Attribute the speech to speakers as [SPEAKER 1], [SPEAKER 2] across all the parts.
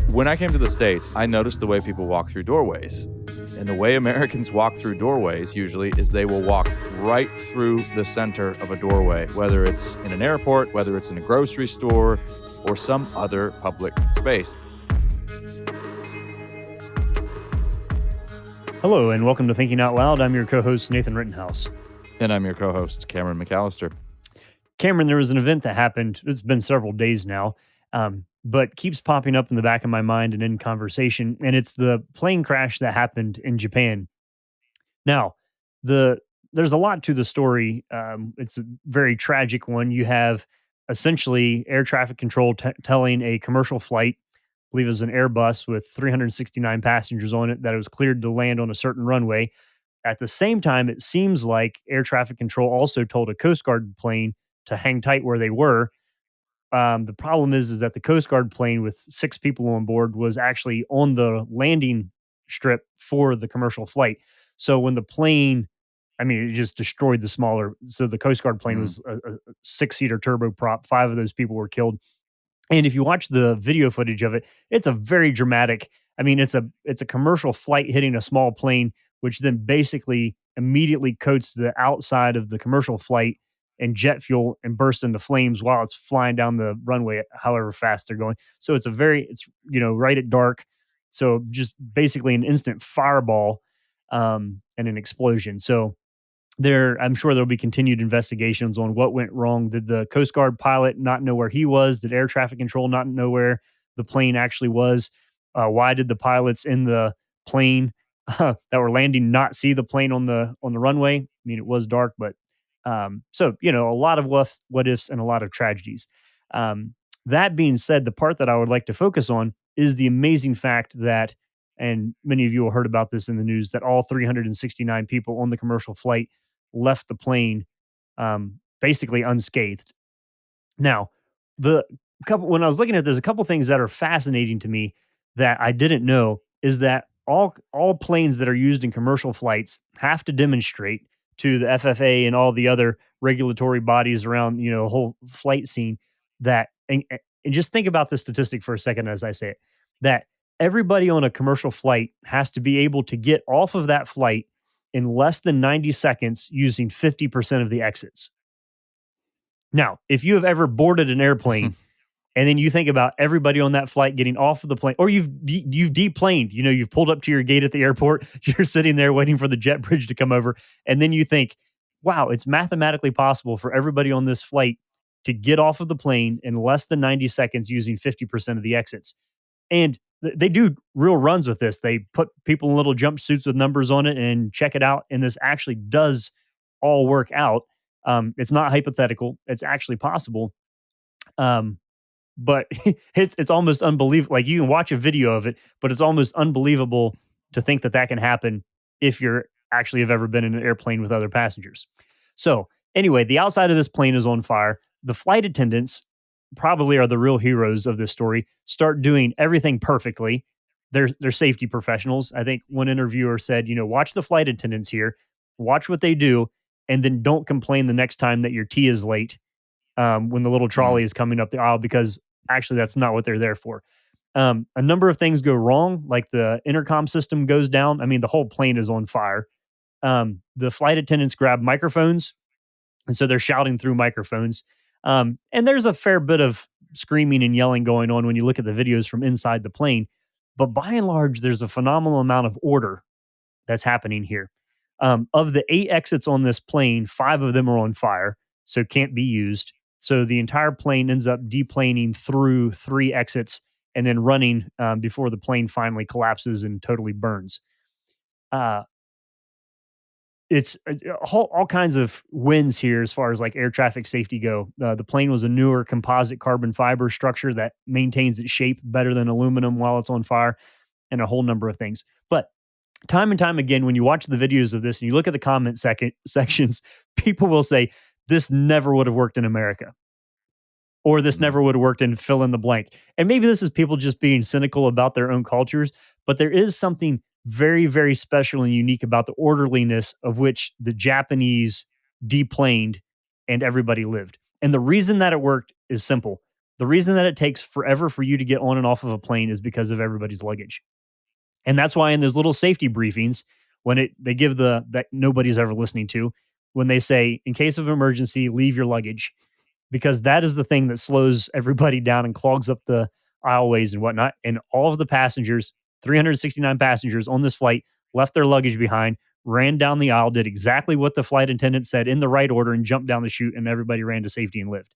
[SPEAKER 1] When I came to the States, I noticed the way people walk through doorways. And the way Americans walk through doorways usually is they will walk right through the center of a doorway, whether it's in an airport, whether it's in a grocery store, or some other public space.
[SPEAKER 2] Hello, and welcome to Thinking Out Loud. I'm your co-host, Nathan Rittenhouse.
[SPEAKER 1] And I'm your co-host, Cameron McAllister.
[SPEAKER 2] Cameron, there was an event that happened. It's been several days now, but keeps popping up in the back of my mind and in conversation, and it's the plane crash that happened in Japan. Now, there's a lot to the story. It's a very tragic one. You have essentially air traffic control telling a commercial flight, I believe it was an Airbus with 369 passengers on it, that it was cleared to land on a certain runway. At the same time, it seems like air traffic control also told a Coast Guard plane to hang tight where they were. The problem is that the Coast Guard plane with 6 people on board was actually on the landing strip for the commercial flight. So when the plane, it just destroyed the smaller. So the Coast Guard plane was a 6-seater turboprop. 5 of those people were killed. And if you watch the video footage of it, it's a very dramatic. It's a commercial flight hitting a small plane, which then basically immediately coats the outside of the commercial flight and jet fuel and burst into flames while it's flying down the runway, however fast they're going. So it's right at dark. So just basically an instant fireball and an explosion. So I'm sure there'll be continued investigations on what went wrong. Did the Coast Guard pilot not know where he was? Did air traffic control not know where the plane actually was? Why did the pilots in the plane that were landing not see the plane on the runway? It was dark, but a lot of what ifs and a lot of tragedies. That being said, the part that I would like to focus on is the amazing fact that, and many of you have heard about this in the news, that all 369 people on the commercial flight left the plane basically unscathed. Now, when I was looking at this, a couple things that are fascinating to me that I didn't know is that all planes that are used in commercial flights have to demonstrate to the FFA and all the other regulatory bodies around, the whole flight scene, that, and just think about the statistic for a second as I say it, that everybody on a commercial flight has to be able to get off of that flight in less than 90 seconds using 50% of the exits. Now, if you have ever boarded an airplane and then you think about everybody on that flight getting off of the plane, or you've deplaned, you've pulled up to your gate at the airport, you're sitting there waiting for the jet bridge to come over, and then you think, wow, it's mathematically possible for everybody on this flight to get off of the plane in less than 90 seconds using 50% of the exits. And they do real runs with this. They put people in little jumpsuits with numbers on it and check it out, and this actually does all work out. It's not hypothetical. It's actually possible. But it's almost unbelievable. Like, you can watch a video of it, but it's almost unbelievable to think that can happen if you're actually have ever been in an airplane with other passengers. So anyway, the outside of this plane is on fire. The flight attendants probably are the real heroes of this story. Start doing everything perfectly. They're safety professionals. I think one interviewer said, watch the flight attendants here, watch what they do, and then don't complain the next time that your tea is late when the little trolley is coming up the aisle, because actually that's not what they're there for. A number of things go wrong, like the intercom system goes down. The whole plane is on fire. The flight attendants grab microphones, and so they're shouting through microphones. And there's a fair bit of screaming and yelling going on when you look at the videos from inside the plane. But by and large, there's a phenomenal amount of order that's happening here. Of the 8 exits on this plane, 5 of them are on fire, so can't be used. So the entire plane ends up deplaning through 3 exits and then running before the plane finally collapses and totally burns. It's all kinds of wins here as far as like air traffic safety go. The plane was a newer composite carbon fiber structure that maintains its shape better than aluminum while it's on fire, and a whole number of things. But time and time again, when you watch the videos of this and you look at the comment sections, people will say, this never would have worked in America, or this never would have worked in fill in the blank. And maybe this is people just being cynical about their own cultures, but there is something very, very special and unique about the orderliness of which the Japanese deplaned and everybody lived. And the reason that it worked is simple. The reason that it takes forever for you to get on and off of a plane is because of everybody's luggage. And that's why in those little safety briefings, when they give that nobody's ever listening to, when they say, in case of emergency, leave your luggage, because that is the thing that slows everybody down and clogs up the aisleways and whatnot. And all of the passengers, 369 passengers on this flight, left their luggage behind, ran down the aisle, did exactly what the flight attendant said in the right order, and jumped down the chute, and everybody ran to safety and lived.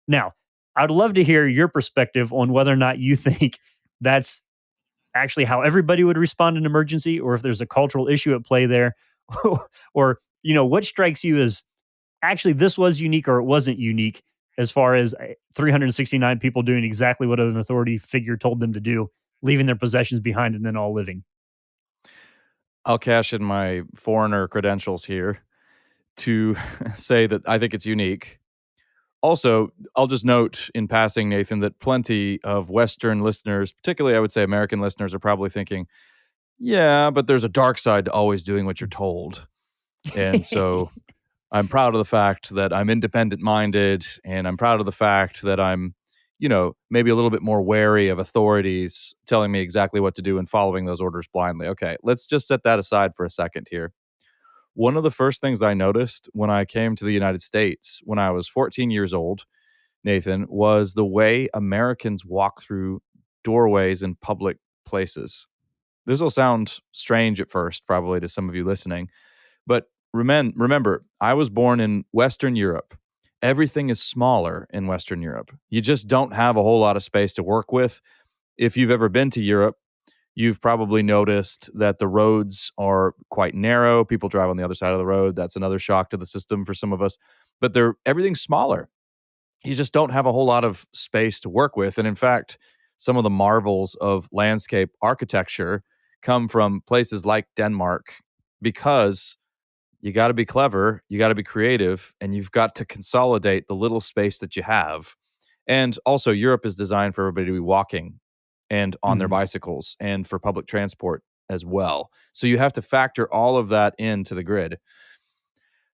[SPEAKER 2] Now, I'd love to hear your perspective on whether or not you think that's actually how everybody would respond in an emergency, or if there's a cultural issue at play there, or what strikes you as actually this was unique or it wasn't unique, as far as 369 people doing exactly what an authority figure told them to do, leaving their possessions behind and then all living.
[SPEAKER 1] I'll cash in my foreigner credentials here to say that I think it's unique. Also, I'll just note in passing, Nathan, that plenty of Western listeners, particularly I would say American listeners, are probably thinking, yeah, but there's a dark side to always doing what you're told. And so I'm proud of the fact that I'm independent minded, and I'm proud of the fact that I'm, maybe a little bit more wary of authorities telling me exactly what to do and following those orders blindly. Okay, let's just set that aside for a second here. One of the first things I noticed when I came to the United States when I was 14 years old, Nathan, was the way Americans walk through doorways in public places. This will sound strange at first, probably to some of you listening, but remember, I was born in Western Europe. Everything is smaller in Western Europe. You just don't have a whole lot of space to work with. If you've ever been to Europe, you've probably noticed that the roads are quite narrow. People drive on the other side of the road. That's another shock to the system for some of us. But everything's smaller. You just don't have a whole lot of space to work with. And in fact, some of the marvels of landscape architecture come from places like Denmark, because you got to be clever, you got to be creative, and you've got to consolidate the little space that you have. And also, Europe is designed for everybody to be walking and on their
[SPEAKER 2] Mhm.
[SPEAKER 1] bicycles and for public transport as well. So you have to factor all of that into the grid.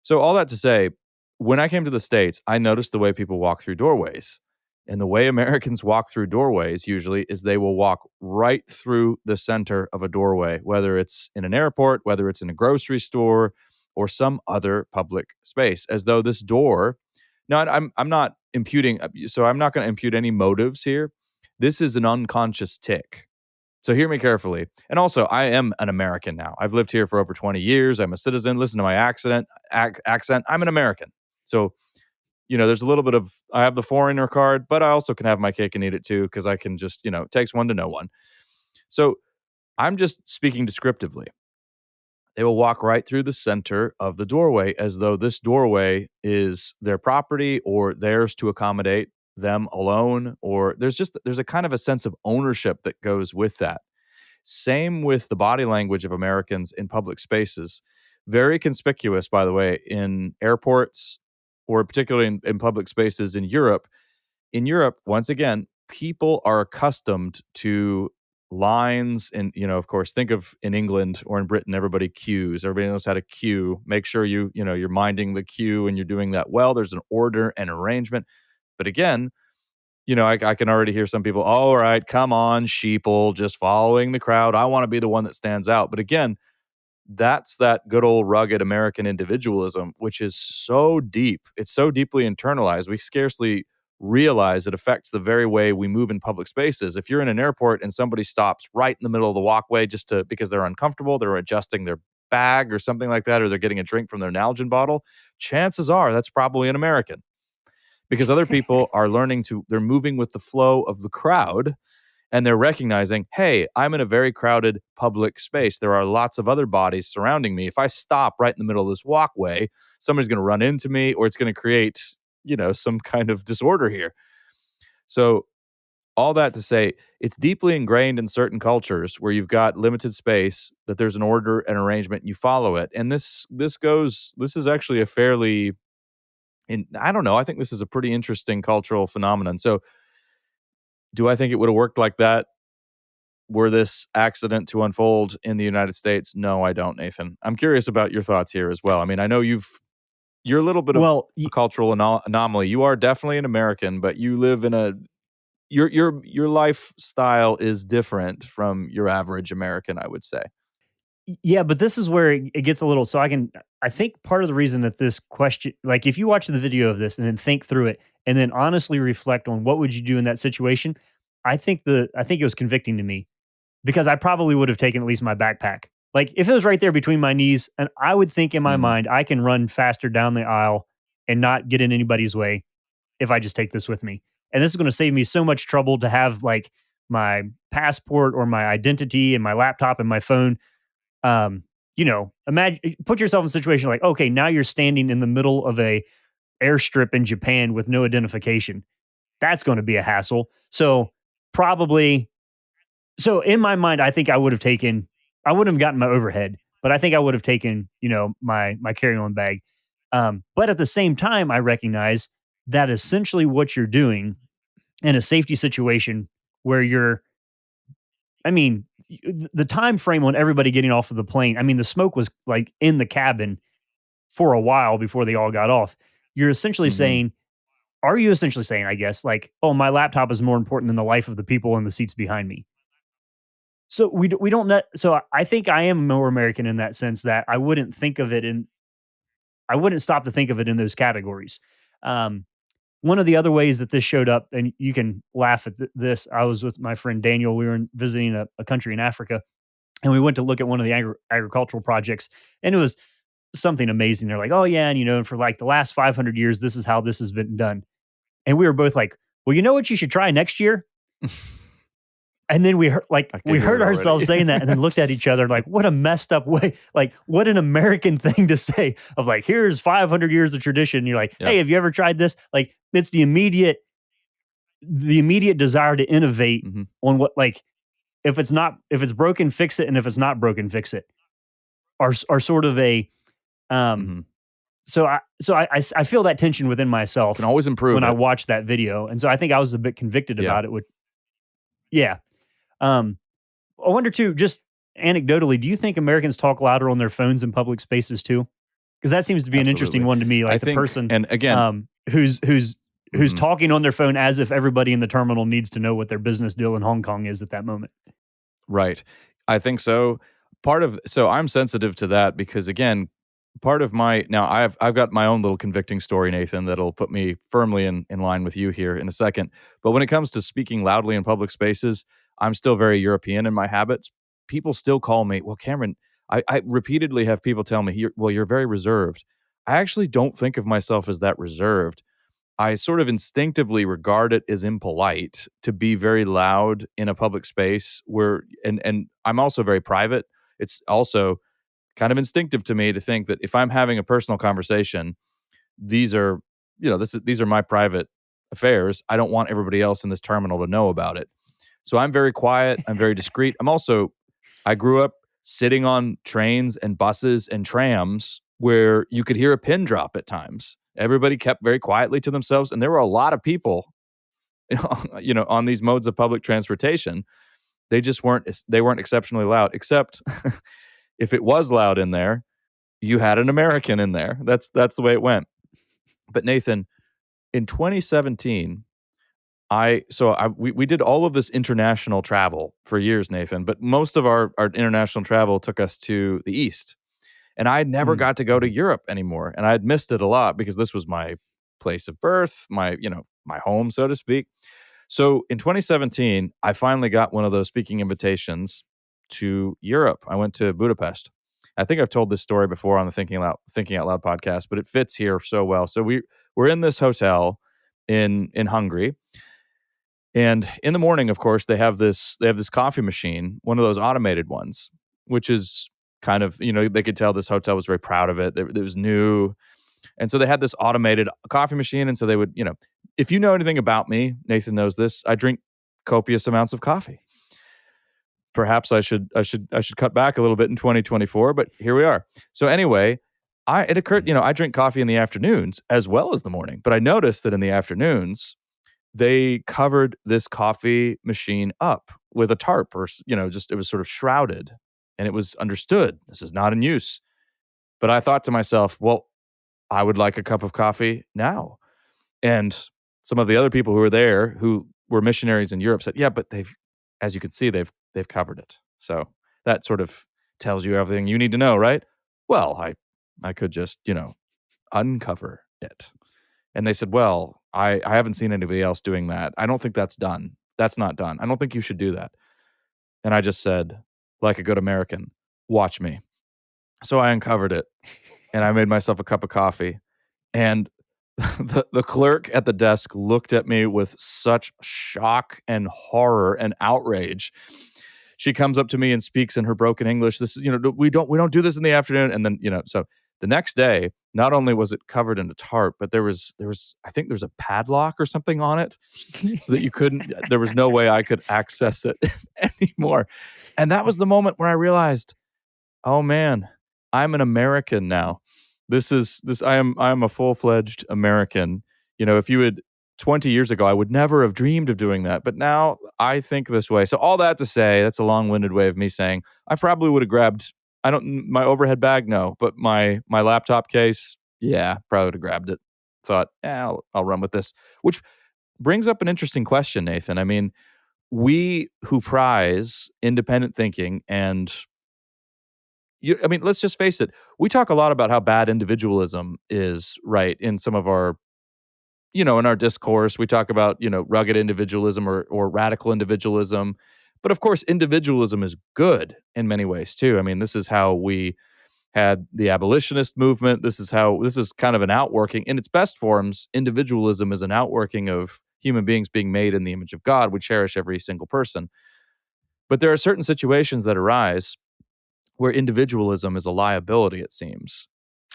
[SPEAKER 1] So all that to say, when I came to the States, I noticed the way people walk through doorways. And the way Americans walk through doorways usually is they will walk right through the center of a doorway, whether it's in an airport, whether it's in a grocery store, or some other public space, as though this door. Now, I'm not imputing, so I'm not going to impute any motives here. This is an unconscious tick. So hear me carefully. And also, I am an American now. I've lived here for over 20 years. I'm a citizen. Listen to my accent. I'm an American. So, there's a little bit of, I have the foreigner card, but I also can have my cake and eat it too, because I can just, it takes one to know one. So I'm just speaking descriptively. They will walk right through the center of the doorway as though this doorway is their property or theirs to accommodate them alone. Or there's a kind of a sense of ownership that goes with that. Same with the body language of Americans in public spaces. Very conspicuous, by the way, in airports, or particularly in public spaces in Europe. In Europe, once again, people are accustomed to lines. And, of course, think of in England or in Britain, everybody queues. Everybody knows how to queue. Make sure you're minding the queue and you're doing that well. There's an order and arrangement. But again, I can already hear some people, all right, come on, sheeple, just following the crowd. I want to be the one that stands out. But again, that's that good old rugged American individualism, which is so deep. It's so deeply internalized. We scarcely realize it affects the very way we move in public spaces. If you're in an airport and somebody stops right in the middle of the walkway because they're uncomfortable, they're adjusting their bag or something like that, or they're getting a drink from their Nalgene bottle, chances are that's probably an American, because other people are they're moving with the flow of the crowd, and they're recognizing, hey, I'm in a very crowded public space. There are lots of other bodies surrounding me. If I stop right in the middle of this walkway, somebody's going to run into me, or it's going to create, some kind of disorder here. So all that to say, it's deeply ingrained in certain cultures where you've got limited space, that there's an order and arrangement, and you follow it. And this is actually a fairly, I don't know, I think this is a pretty interesting cultural phenomenon. So do I think it would have worked like that were this accident to unfold in the United States? No, I don't, Nathan. I'm curious about your thoughts here as well. I mean, I know you've you're a little bit of
[SPEAKER 2] Well,
[SPEAKER 1] a cultural anomaly. You are definitely an American, but you live in a your lifestyle is different from your average American, I would say.
[SPEAKER 2] yeah, but this is where it gets a little, so I think part of the reason that this question, like if you watch the video of this and then think through it and then honestly reflect on what would you do in that situation, I think it was convicting to me because I probably would have taken at least my backpack. Like if it was right there between my knees, and I would think in my
[SPEAKER 1] Mm,
[SPEAKER 2] mind, I can run faster down the aisle and not get in anybody's way if I just take this with me. And this is going to save me so much trouble to have like my passport or my identity and my laptop and my phone. Imagine, put yourself in a situation like, okay, now you're standing in the middle of a airstrip in Japan with no identification. That's going to be a hassle. So probably, so in my mind, I think I wouldn't have gotten my overhead, but I think I would have taken, my carry-on bag. But at the same time, I recognize that essentially what you're doing in a safety situation where I mean, the time frame on everybody getting off of the plane, I mean, the smoke was like in the cabin for a while before they all got off. You're essentially
[SPEAKER 1] mhm.
[SPEAKER 2] saying, are you essentially saying, I guess, like, oh, my laptop is more important than the life of the people in the seats behind me? So we don't know. So I think I am more American in that sense that I wouldn't stop to think of it in those categories. Um, One of the other ways that this showed up, and you can laugh at this, I was with my friend Daniel. We were visiting a country in Africa, and we went to look at one of the agricultural projects, and it was something amazing. They're like, "Oh yeah, and for like the last 500 years, this is how this has been done." And we were both like, "Well, you know what you should try next year?" And then
[SPEAKER 1] I can
[SPEAKER 2] we
[SPEAKER 1] hear
[SPEAKER 2] heard
[SPEAKER 1] it
[SPEAKER 2] ourselves
[SPEAKER 1] already.
[SPEAKER 2] saying that, and then looked at each other like, "What a messed up way! Like, what an American thing to say!" Of like, "Here's 500 years of tradition." And you're like,
[SPEAKER 1] Yeah.
[SPEAKER 2] "Hey, have you ever tried this?" Like, it's the immediate desire to innovate
[SPEAKER 1] Mhm,
[SPEAKER 2] on what, like, if it's broken, fix it, and if it's not broken, fix it. Are sort of a um.
[SPEAKER 1] mhm.
[SPEAKER 2] I feel that tension within
[SPEAKER 1] Can
[SPEAKER 2] myself
[SPEAKER 1] always improve
[SPEAKER 2] when I
[SPEAKER 1] it.
[SPEAKER 2] watched that video, and so I think I was a bit convicted
[SPEAKER 1] Yeah,
[SPEAKER 2] about it. With yeah, um, I wonder too, just anecdotally, do you think Americans talk louder on their phones in public spaces too? Because that seems to be an interesting
[SPEAKER 1] absolutely.
[SPEAKER 2] one to me.
[SPEAKER 1] I
[SPEAKER 2] Like the
[SPEAKER 1] think
[SPEAKER 2] person
[SPEAKER 1] and again
[SPEAKER 2] um, who's
[SPEAKER 1] mhm.
[SPEAKER 2] talking on their phone as if everybody in the terminal needs to know what their business deal in Hong Kong is at that moment.
[SPEAKER 1] Right. I think so. So I'm sensitive to that because again, part of my now I've got my own little convicting story, Nathan, that'll put me firmly in line with you here in a second. But when it comes to speaking loudly in public spaces, I'm still very European in my habits. People still call me, well, Cameron, I repeatedly have people tell me, you're very reserved. I actually don't think of myself as that reserved. I sort of instinctively regard it as impolite to be very loud in a public space where and I'm also very private. It's also kind of instinctive to me to think that if I'm having a personal conversation, these are, these are my private affairs. I don't want everybody else in this terminal to know about it. So I'm very quiet, I'm very discreet. I grew up sitting on trains and buses and trams where you could hear a pin drop at times. Everybody kept very quietly to themselves, and there were a lot of people, on these modes of public transportation. They weren't exceptionally loud, except if it was loud in there, you had an American in there. That's the way it went. But Nathan, in 2017, we did all of this international travel for years, Nathan, but most of our international travel took us to the East. And I never
[SPEAKER 2] Mm,
[SPEAKER 1] got to go to
[SPEAKER 2] mhm.
[SPEAKER 1] Europe anymore. And I had missed it a lot because this was my place of birth, my home, so to speak. So in 2017, I finally got one of those speaking invitations to Europe. I went to Budapest. I think I've told this story before on the Thinking Out Loud podcast, but it fits here so well. So we're in this hotel in Hungary, and in the morning, of course, they have this coffee machine, one of those automated ones, which is kind of, they could tell this hotel was very proud of it. It was new. And so they had this automated coffee machine. And so they would, if you know anything about me, Nathan knows this, I drink copious amounts of coffee. Perhaps I should cut back a little bit in 2024, but here we are. So anyway, it occurred, I drink coffee in the afternoons as well as the morning, but I noticed that in the afternoons, they covered this coffee machine up with a tarp or, just it was sort of shrouded, and it was understood this is not in use. But I thought to myself, well, I would like a cup of coffee now. And some of the other people who were there who were missionaries in Europe said, yeah, but as you can see, they've covered it. So that sort of tells you everything you need to know, right? Well, I could just, uncover it. And they said, well, I haven't seen anybody else doing that. I don't think that's done. That's not done. I don't think you should do that. And I just said, like a good American, watch me. So I uncovered it and I made myself a cup of coffee. And the clerk at the desk looked at me with such shock and horror and outrage. She comes up to me and speaks in her broken English. This is, we don't do this in the afternoon. And then, so the next day, not only was it covered in a tarp, but there was I think there's a padlock or something on it so that you couldn't, there was no way I could access it anymore. And that was the moment where I realized, oh man, I'm an American now. I am a full-fledged American. If you had 20 years ago, I would never have dreamed of doing that. But now I think this way. So all that to say, that's a long-winded way of me saying I probably would have grabbed, my overhead bag, no, but my laptop case, yeah, probably would have grabbed it. Thought, I'll run with this. Which brings up an interesting question, Nathan. I mean, we who prize independent thinking and let's just face it. We talk a lot about how bad individualism is, right? In some of our, in our discourse, we talk about, rugged individualism or radical individualism. But of course, individualism is good in many ways too. I mean, this is how we had the abolitionist movement. This is kind of an outworking. In its best forms, individualism is an outworking of human beings being made in the image of God. We cherish every single person. But there are certain situations that arise where individualism is a liability, it seems.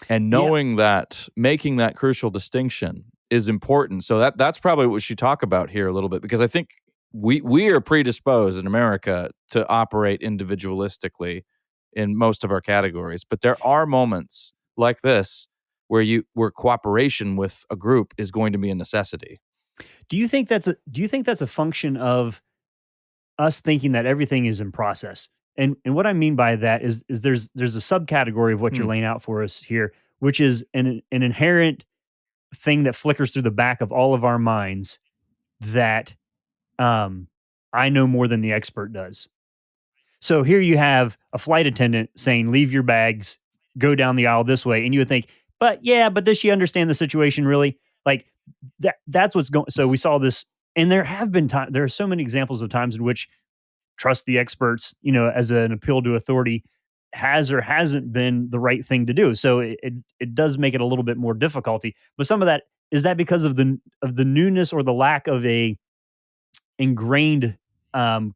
[SPEAKER 1] And
[SPEAKER 2] Yeah.
[SPEAKER 1] knowing that, making that crucial distinction is important. So that's probably what we should talk about here a little bit, because I think we are predisposed in America to operate individualistically in most of our categories. But there are moments like this where cooperation with a group is going to be a necessity.
[SPEAKER 2] Do you think that's a function of us thinking that everything is in process? And what I mean by that is there's a subcategory of what you're
[SPEAKER 1] Hmm.
[SPEAKER 2] laying out for us here, which is an inherent thing that flickers through the back of all of our minds that um, I know more than the expert does. So here you have a flight attendant saying, "Leave your bags, go down the aisle this way," and you would think, but does she understand the situation really? Like that's what's going. So we saw this, and there have been times. There are so many examples of times in which trust the experts, as an appeal to authority has or hasn't been the right thing to do. So it does make it a little bit more difficulty. But some of that is that because of the newness or the lack of a ingrained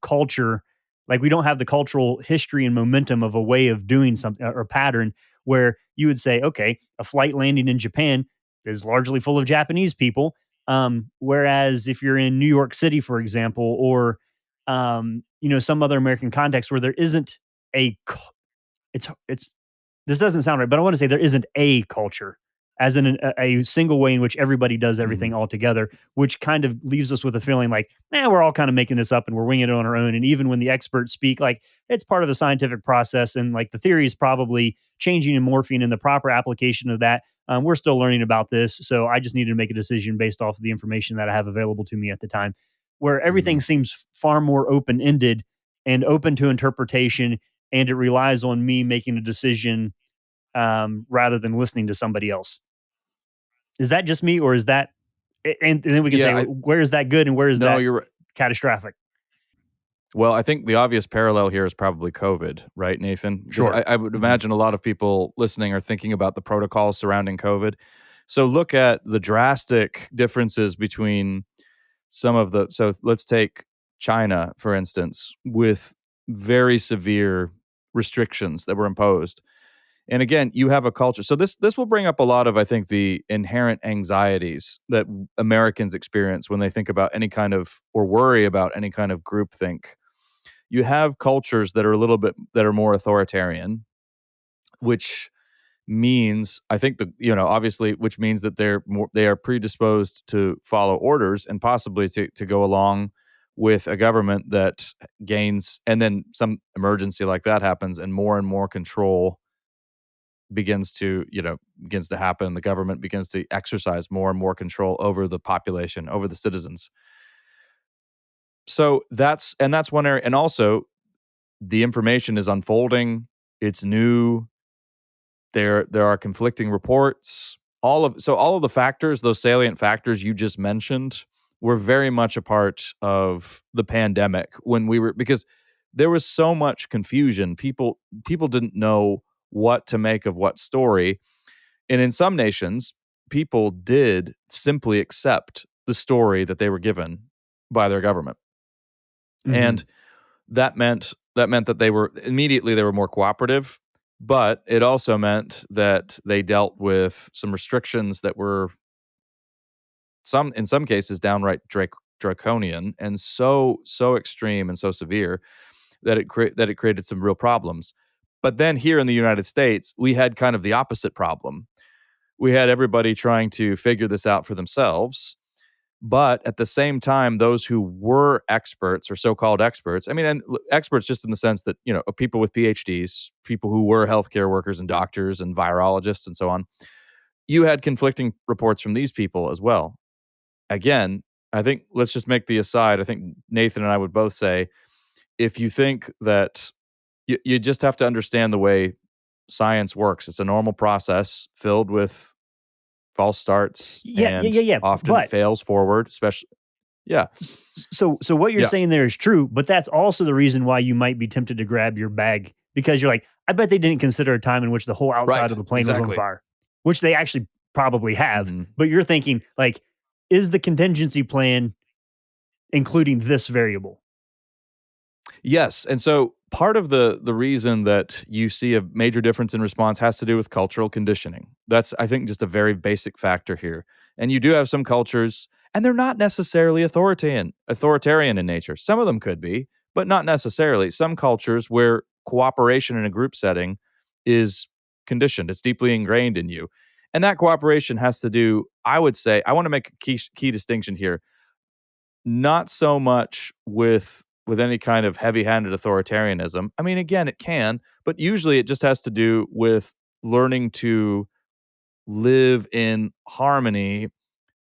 [SPEAKER 2] culture. Like we don't have the cultural history and momentum of a way of doing something or pattern where you would say, okay, a flight landing in Japan is largely full of Japanese people. Whereas if you're in New York City, for example, or some other American context where there isn't a, it's this doesn't sound right, but I want to say there isn't a culture, as in a single way in which everybody does everything
[SPEAKER 1] Mhm.
[SPEAKER 2] all together, which kind of leaves us with a feeling like, we're all kind of making this up and we're winging it on our own. And even when the experts speak, like it's part of the scientific process and like the theory is probably changing and morphing in the proper application of that. We're still learning about this. So I just needed to make a decision based off of the information that I have available to me at the time, where everything
[SPEAKER 1] Mhm.
[SPEAKER 2] seems far more open ended and open to interpretation. And it relies on me making a decision rather than listening to somebody else. Is that just me, or is that? And then we can say,
[SPEAKER 1] Yeah,
[SPEAKER 2] where is that good and where is
[SPEAKER 1] no,
[SPEAKER 2] that
[SPEAKER 1] you're right.
[SPEAKER 2] catastrophic?
[SPEAKER 1] Well, I think the obvious parallel here is probably COVID, right, Nathan? Because
[SPEAKER 2] Sure.
[SPEAKER 1] I would
[SPEAKER 2] Mhm.
[SPEAKER 1] imagine a lot of people listening are thinking about the protocols surrounding COVID. So look at the drastic differences between so let's take China, for instance, with very severe restrictions that were imposed. And again, you have a culture. So this will bring up a lot of, I think, the inherent anxieties that Americans experience when they think about any kind of or worry about any kind of groupthink. You have cultures that are more authoritarian, which means I think obviously, which means that they are predisposed to follow orders and possibly to go along with a government that gains, and then some emergency like that happens and more control begins to happen. The government begins to exercise more and more control over the population, over the citizens. So that's one area. And also, the information is unfolding. It's new. There are conflicting reports. All of the factors, those salient factors you just mentioned, were very much a part of the pandemic because there was so much confusion. People didn't know what to make of what story. And in some nations, people did simply accept the story that they were given by their government.
[SPEAKER 2] Mhm.
[SPEAKER 1] And that meant that they were more cooperative, but it also meant that they dealt with some restrictions that were in some cases downright draconian and so extreme and so severe that it created some real problems. But then here in the United States, we had kind of the opposite problem. We had everybody trying to figure this out for themselves. But at the same time, those who were experts or so-called experts, and experts just in the sense that, people with PhDs, people who were healthcare workers and doctors and virologists and so on, you had conflicting reports from these people as well. Again, I think let's just make the aside. I think Nathan and I would both say, if you think that you just have to understand the way science works, it's a normal process filled with false starts and
[SPEAKER 2] Yeah.
[SPEAKER 1] often
[SPEAKER 2] But
[SPEAKER 1] fails forward, especially. Yeah.
[SPEAKER 2] So what you're
[SPEAKER 1] Yeah.
[SPEAKER 2] saying there is true, but that's also the reason why you might be tempted to grab your bag, because you're like, I bet they didn't consider a time in which the whole outside
[SPEAKER 1] Right.
[SPEAKER 2] of the plane was on
[SPEAKER 1] Exactly.
[SPEAKER 2] fire, which they actually probably have.
[SPEAKER 1] Mhm.
[SPEAKER 2] But you're thinking, like, is the contingency plan including this variable?
[SPEAKER 1] Yes, and so part of the reason that you see a major difference in response has to do with cultural conditioning. That's, I think, just a very basic factor here. And you do have some cultures, and they're not necessarily authoritarian in nature. Some of them could be, but not necessarily. Some cultures where cooperation in a group setting is conditioned, it's deeply ingrained in you. And that cooperation has to do, I would say, I want to make a key distinction here, not so much with any kind of heavy-handed authoritarianism. I mean, again, it can, but usually it just has to do with learning to live in harmony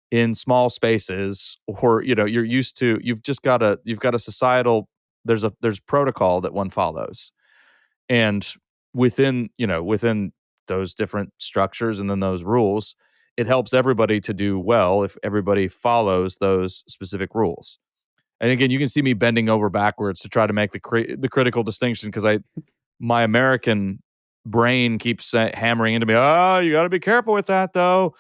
[SPEAKER 1] in small spaces, or you've got a societal, there's protocol that one follows. And within those different structures and then those rules, it helps everybody to do well if everybody follows those specific rules. And again, you can see me bending over backwards to try to make the critical distinction, because my American brain keeps hammering into me, "Oh, you got to be careful with that, though."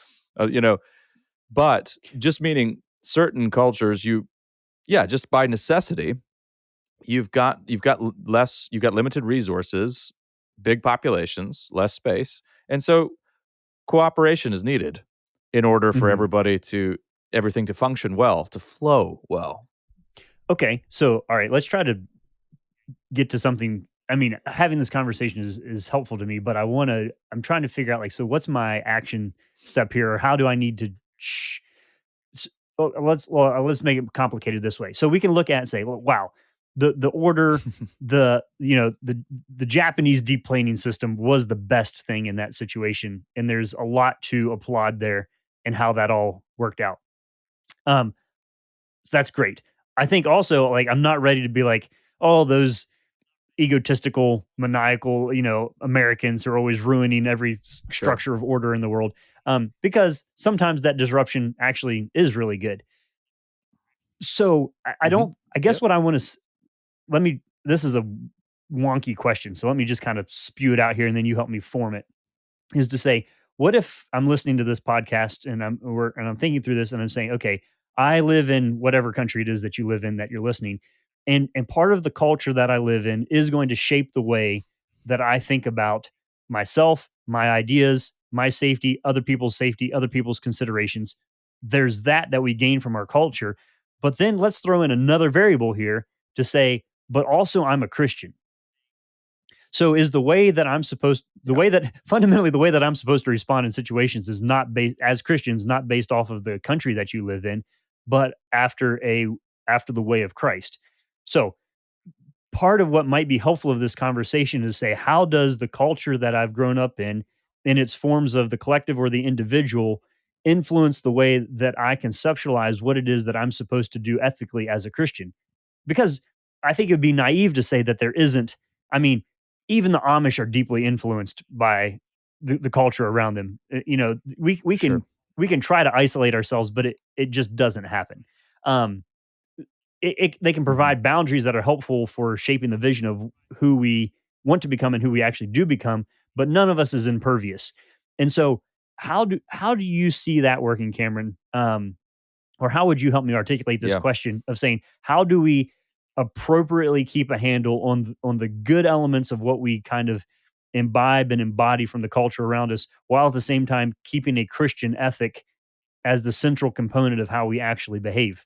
[SPEAKER 1] But just meaning certain cultures, just by necessity, you've got limited resources, big populations, less space, and so cooperation is needed in order for
[SPEAKER 2] Mhm.
[SPEAKER 1] everything to function well, to flow well.
[SPEAKER 2] Okay, so all right, let's try to get to something. I mean, having this conversation is helpful to me, but I'm trying to figure out, like, so what's my action step here, or how do I need to let's make it complicated this way. So we can look at and say, well, wow, the order, the Japanese deplaning system was the best thing in that situation, and there's a lot to applaud there and how that all worked out. Um, so that's great. I think also, like, I'm not ready to be like, oh, those egotistical, maniacal, Americans are always ruining every
[SPEAKER 1] Sure.
[SPEAKER 2] structure of order in the world. Because sometimes that disruption actually is really good. So I
[SPEAKER 1] Mhm.
[SPEAKER 2] don't. I guess
[SPEAKER 1] Yep.
[SPEAKER 2] what I want to let me. This is a wonky question, so let me just kind of spew it out here, and then you help me form it. Is to say, what if I'm listening to this podcast and I'm thinking through this and I'm saying, okay, I live in whatever country it is that you live in that you're listening, and part of the culture that I live in is going to shape the way that I think about myself, my ideas, my safety, other people's considerations. There's that we gain from our culture, but then let's throw in another variable here to say, but also I'm a Christian. So is the way that the
[SPEAKER 1] Yeah.
[SPEAKER 2] way that fundamentally the way that I'm supposed to respond in situations is not based as Christians, not based off of the country that you live in, but after the way of Christ. So part of what might be helpful of this conversation is say, how does the culture that I've grown up in in its forms of the collective or the individual influence the way that I conceptualize what it is that I'm supposed to do ethically as a Christian? Because I think it would be naive to say that there isn't. I mean, even the Amish are deeply influenced by the culture around them. We
[SPEAKER 1] Sure.
[SPEAKER 2] we can try to isolate ourselves, but it just doesn't happen. Um, they can
[SPEAKER 1] Mhm.
[SPEAKER 2] provide boundaries that are helpful for shaping the vision of who we want to become and who we actually do become, but none of us is impervious. And so, how do you see that working, Cameron? Or how would you help me articulate this
[SPEAKER 1] Yeah.
[SPEAKER 2] question of saying, how do we appropriately keep a handle on the good elements of what we kind of imbibe and embody from the culture around us, while at the same time keeping a Christian ethic as the central component of how we actually behave?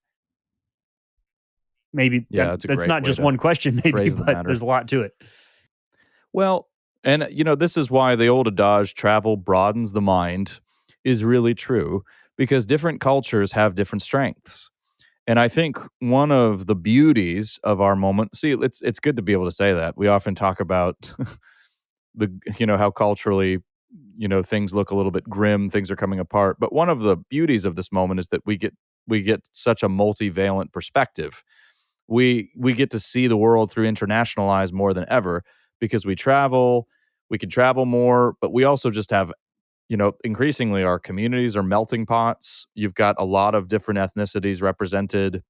[SPEAKER 2] Maybe
[SPEAKER 1] Yeah, that's a
[SPEAKER 2] that's
[SPEAKER 1] great
[SPEAKER 2] not
[SPEAKER 1] way
[SPEAKER 2] just
[SPEAKER 1] to
[SPEAKER 2] one question, maybe,
[SPEAKER 1] phrase the
[SPEAKER 2] but
[SPEAKER 1] matter.
[SPEAKER 2] there's a lot to it.
[SPEAKER 1] Well, and this is why the old adage travel broadens the mind is really true because different cultures have different strengths. And I think one of the beauties of our moment, see, it's good to be able to say that. We often talk about the how culturally things look a little bit grim, things are coming apart. But one of the beauties of this moment is that we get such a multivalent perspective. We get to see the world through international eyes more than ever because we can travel more, but we also just have increasingly our communities are melting pots. You've got a lot of different ethnicities represented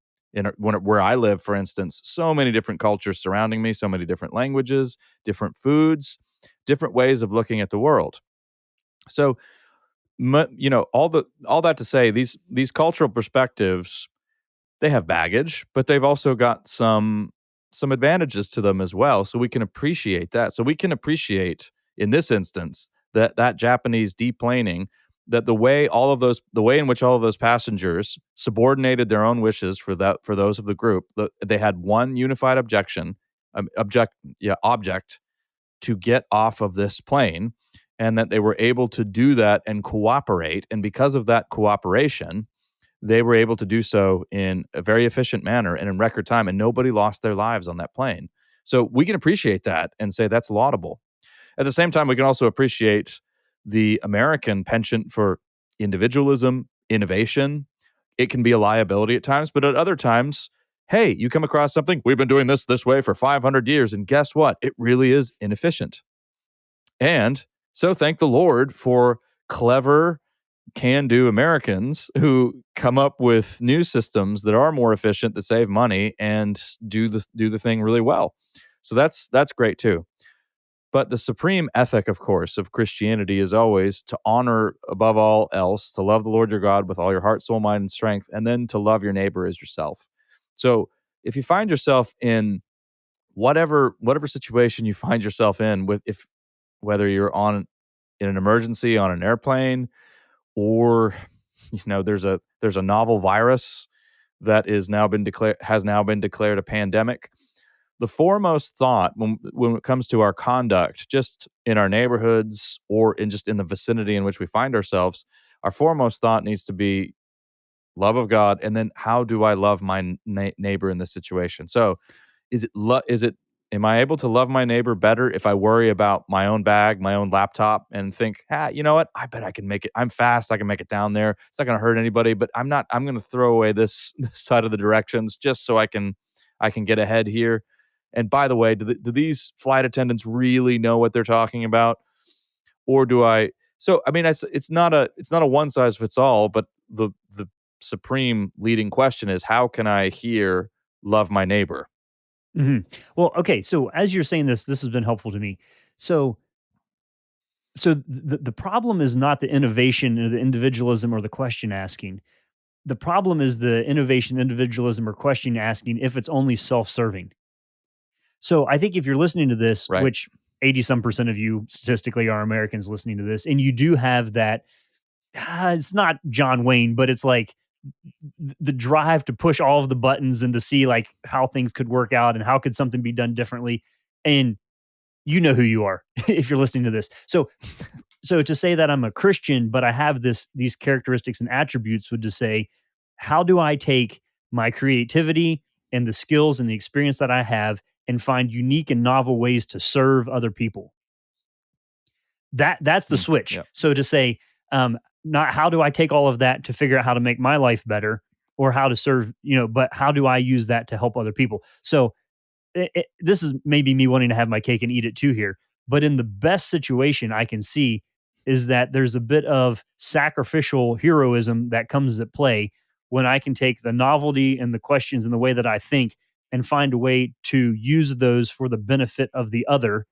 [SPEAKER 1] where I live, for instance, so many different cultures surrounding me, so many different languages, different foods, different ways of looking at the world. So, all that to say, these cultural perspectives, they have baggage, but they've also got some advantages to them as well. So we can appreciate that. So we can appreciate in this instance that Japanese deplaning, that the way in which all of those passengers subordinated their own wishes for those of the group. They had one unified object to get off of this plane, and that they were able to do that and cooperate. And because of that cooperation, they were able to do so in a very efficient manner and in record time, and nobody lost their lives on that plane. So we can appreciate that and say that's laudable. At the same time, we can also appreciate the American penchant for individualism, innovation. It can be a liability at times, but at other times, hey, you come across something, we've been doing this way for 500 years, and guess what? It really is inefficient. And so thank the Lord for clever, can do Americans who come up with new systems that are more efficient, that save money, and do the thing really well. So that's great too. But the supreme ethic, of course, of Christianity is always to honor above all else, to love the Lord your God with all your heart, soul, mind, and strength, and then to love your neighbor as yourself. So if you find yourself in whatever situation you find yourself in, with if whether you're on in an emergency on an airplane, or there's a novel virus that has now been declared a pandemic, the foremost thought when it comes to our conduct, just in our neighborhoods or in the vicinity in which we find ourselves, our foremost thought needs to be love of God, and then how do I love my neighbor in this situation? So, is it am I able to love my neighbor better if I worry about my own bag, my own laptop, and think, you know what? I bet I can make it. I'm fast. I can make it down there. It's not going to hurt anybody, but I'm not. I'm going to throw away this side of the directions just so I can get ahead here. And by the way, do these flight attendants really know what they're talking about, or do I? So I mean, it's not a one size fits all, but the supreme leading question is, how can I here love my neighbor?
[SPEAKER 2] Mhm. Well, okay, so as you're saying this has been helpful to me. So the problem is not the innovation or the individualism or the question asking. The problem is the innovation, individualism, or question asking if it's only self-serving. So I think if you're listening to this,
[SPEAKER 1] Right.
[SPEAKER 2] which 80 some percent of you statistically are Americans listening to this, and you do have that, it's not John Wayne, but it's like the drive to push all of the buttons and to see like how things could work out and how could something be done differently. And you know who you are if you're listening to this. So to say that I'm a Christian, but I have these characteristics and attributes would just say, how do I take my creativity and the skills and the experience that I have and find unique and novel ways to serve other people? That's the switch.
[SPEAKER 1] Yeah.
[SPEAKER 2] So to say, not how do I take all of that to figure out how to make my life better or how to serve, but how do I use that to help other people? So this is maybe me wanting to have my cake and eat it too here, but in the best situation I can see is that there's a bit of sacrificial heroism that comes at play when I can take the novelty and the questions and the way that I think and find a way to use those for the benefit of the other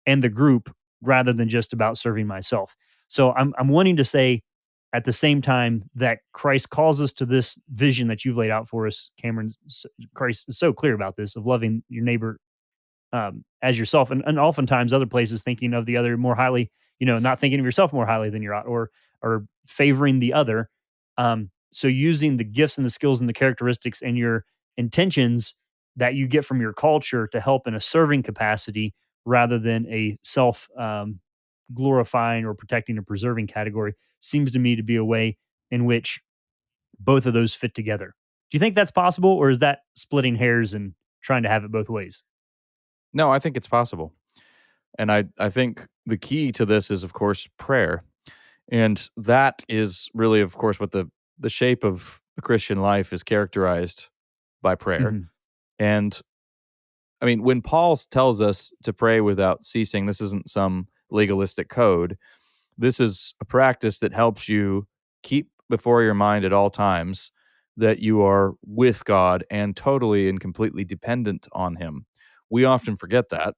[SPEAKER 2] and the group rather than just about serving myself. So I'm wanting to say at the same time that Christ calls us to this vision that you've laid out for us, Cameron. Christ is so clear about this of loving your neighbor as yourself, and oftentimes other places thinking of the other more highly, not thinking of yourself more highly than you ought, or favoring the other. So using the gifts and the skills and the characteristics and your intentions that you get from your culture to help in a serving capacity rather than a self glorifying or protecting or preserving category seems to me to be a way in which both of those fit together. Do you think that's possible, or is that splitting hairs and trying to have it both ways?
[SPEAKER 1] No, I think it's possible. And I think the key to this is, of course, prayer. And that is really, of course, what the shape of the Christian life is characterized by prayer.
[SPEAKER 2] Mhm.
[SPEAKER 1] And I mean, when Paul tells us to pray without ceasing, this isn't some legalistic code. This is a practice that helps you keep before your mind at all times that you are with God and totally and completely dependent on Him. We often forget that.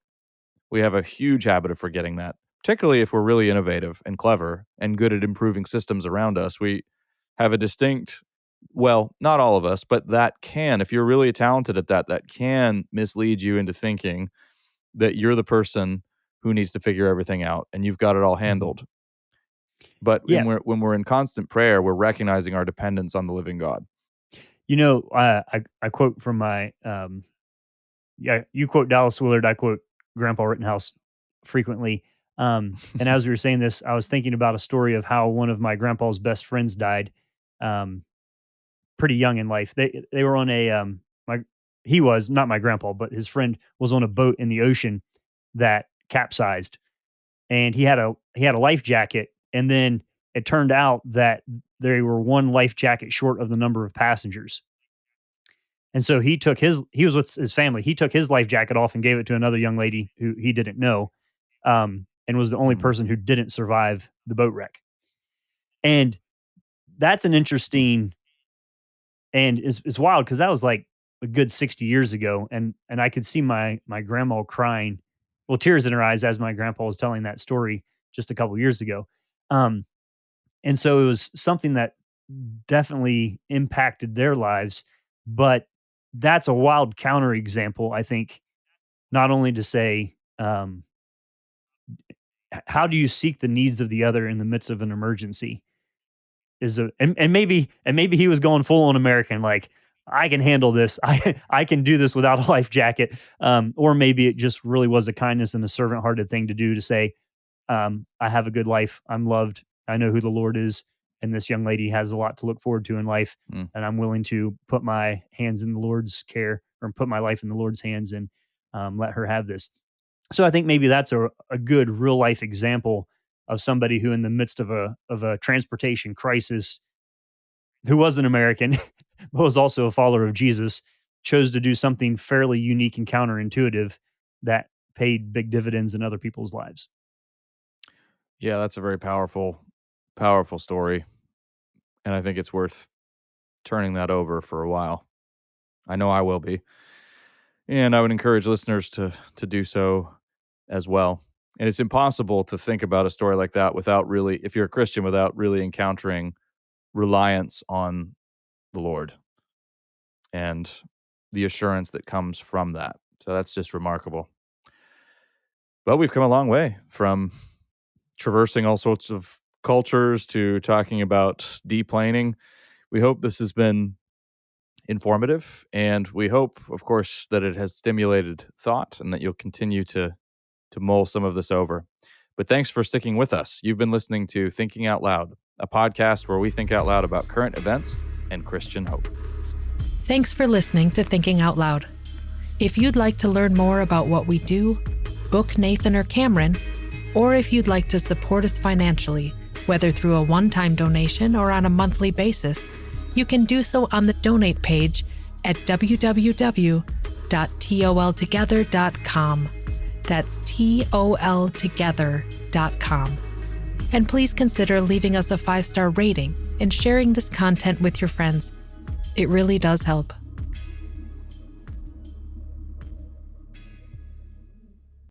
[SPEAKER 1] We have a huge habit of forgetting that, particularly if we're really innovative and clever and good at improving systems around us. We have a distinct, well, not all of us, but that can, if you're really talented at that, that can mislead you into thinking that you're the person who needs to figure everything out and you've got it all
[SPEAKER 2] Mhm.
[SPEAKER 1] handled. But
[SPEAKER 2] Yeah.
[SPEAKER 1] when we're in constant prayer, we're recognizing our dependence on the living God.
[SPEAKER 2] I quote from my yeah, you quote Dallas Willard, I quote Grandpa Rittenhouse frequently. And as we were saying this, I was thinking about a story of how one of my grandpa's best friends died, um, pretty young in life. They were on a my he was not my grandpa, but his friend was on a boat in the ocean that capsized, and he had a life jacket, and then it turned out that they were one life jacket short of the number of passengers. And so he was with his family. He took his life jacket off and gave it to another young lady who he didn't know, and was the only
[SPEAKER 1] Mhm.
[SPEAKER 2] person who didn't survive the boat wreck. And that's an interesting, and it's wild because that was like a good 60 years ago, and I could see my grandma crying, well, tears in her eyes as my grandpa was telling that story just a couple years ago. Um, and so it was something that definitely impacted their lives, but that's a wild counterexample, I think, not only to say, how do you seek the needs of the other in the midst of an emergency? And maybe he was going full on American, like, I can handle this. I can do this without a life jacket. Or maybe it just really was a kindness and a servant hearted thing to do to say, I have a good life. I'm loved. I know who the Lord is. And this young lady has a lot to look forward to in life.
[SPEAKER 1] Mm.
[SPEAKER 2] And I'm willing to put my hands in the Lord's care, or put my life in the Lord's hands, and let her have this. So I think maybe that's a good real life example of somebody who, in the midst of a transportation crisis, who was an American, but was also a follower of Jesus, chose to do something fairly unique and counterintuitive that paid big dividends in other people's lives.
[SPEAKER 1] Yeah, that's a very powerful, powerful story. And I think it's worth turning that over for a while. I know I will be. And I would encourage listeners to do so as well. And it's impossible to think about a story like that without really, if you're a Christian, without really encountering reliance on the Lord and the assurance that comes from that. So that's just remarkable. But we've come a long way from traversing all sorts of cultures to talking about deplaning. We hope this has been informative, and we hope, of course, that it has stimulated thought and that you'll continue to mull some of this over. But thanks for sticking with us. You've been listening to Thinking Out Loud, a podcast where we think out loud about current events and Christian hope.
[SPEAKER 3] Thanks for listening to Thinking Out Loud. If you'd like to learn more about what we do, book Nathan or Cameron, Or if you'd like to support us financially, whether through a one-time donation or on a monthly basis, you can do so on the donate page at www.toltogether.com. That's toltogether.com. And please consider leaving us a 5-star rating and sharing this content with your friends. It really does help.